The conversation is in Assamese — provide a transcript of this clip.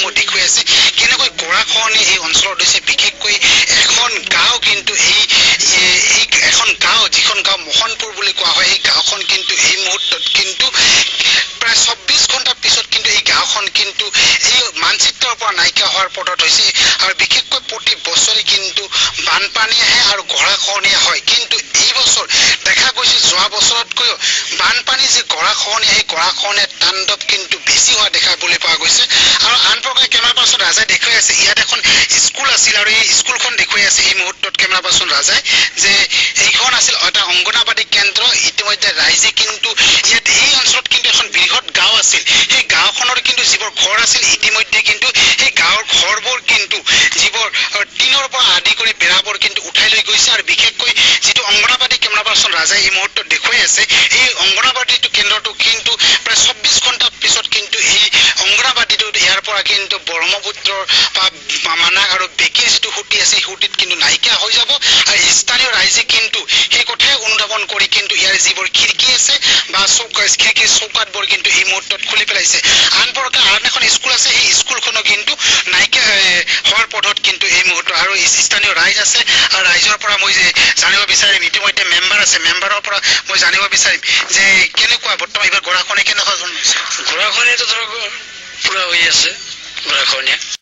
দৃশ্যসমূহ দেখুৱাই আছে কেনেকৈ গৰাখহনীয়া এই অঞ্চলত হৈছে বিশেষকৈ এখন গাঁও কিন্তু এই এখন গাঁও যিখন গাঁও মোহনপুৰ বুলি কোৱা হয় এই গাঁওখন কিন্তু এই মুহূৰ্তত কিন্তু প্ৰায় ২৪ ঘণ্টাৰ পিছত কিন্তু এই গাঁওখন কিন্তু এই মানচিত্ৰৰ পৰা নাইকিয়া হোৱাৰ পথত হৈছে আৰু বিশেষকৈ প্ৰতি বছৰে কিন্তু বানপানী আহে আৰু গৰাখহনীয়া হয় কিন্তু এই বছৰ দেখা গৈছে যোৱা বছৰতকৈ বানপানী যে গৰাখহনীয়া এই গৰাখহনীয়াৰ তাণ্ডৱ কিন্তু বেছি হোৱা দেখাবলৈ পোৱা গৈছে আৰু আন প্ৰকাৰে কেমেৰা পাৰ্চন ৰাজাই দেখুৱাই আছে ইয়াত এখন স্কুল আছিল আৰু এই স্কুলখন দেখুৱাই আছে এই মুহূৰ্তত কেমেৰা পাৰ্চন ৰাজাই যে এইখন আছিল এটা অংগনবাদী কেন্দ্ৰ ইতিমধ্যে ৰাইজে কিন্তু ইয়াত এই অঞ্চলত কিন্তু এখন বৃহৎ গাঁও আছিল সেই গাঁওখনৰ কিন্তু যিবোৰ ঘৰ আছিল ইতিমধ্যে কিন্তু সেই গাঁৱৰ ঘৰবোৰ কিন্তু যিবোৰ টিনৰ পৰা আদি কৰি বেৰাবোৰ কিন্তু উঠাই লৈ গৈছে আৰু বিশেষকৈ যিটো অংগনবাদী কেমেৰা পাৰ্চন ৰাজাই এই মুহূৰ্তত দেখুৱাই আছে এই অংগনবাদী কেন্দ্ৰটো কিন্তু প্ৰায় ২৪ ঘণ্টাৰ পিছত কিন্তু এই অংগনবাদীটো ইয়াৰ পৰা কিন্তু ব্ৰহ্মপুত্ৰৰ মানা আৰু বেকীৰ যিটো সুঁতি আছে সেই সুঁতিত কিন্তু নাইকিয়া হৈ যাব আৰু স্থানীয় ৰাইজে কিন্তু সেই কথাই অনুধাৱন কৰি কিন্তু ইয়াৰ যিবোৰ খিৰিকী আছে বা খিৰিকীৰ চৌকাতবোৰ কিন্তু এই মুহূৰ্তত খুলি পেলাইছে আন প্ৰকাৰ আন এখন স্কুল আছে সেই স্কুলখনো কিন্তু নাইকিয়া হোৱাৰ পথত কিন্তু এই মুহূৰ্তত আৰু স্থানীয় ৰাইজ আছে আৰু ৰাইজৰ পৰা মই যে জানিব বিচাৰিম ইতিমধ্যে মেম্বাৰ আছে মেম্বাৰৰ পৰা মই জানিব বিচাৰিম যে কেনেকুৱা বৰ্তমান এইবাৰ গৰাখহনীয়া কেনেকুৱা ধৰণৰ হৈছে গৰাখহনীয়াটো ধৰক পুৰা হৈ আছে গৰাখহনীয়া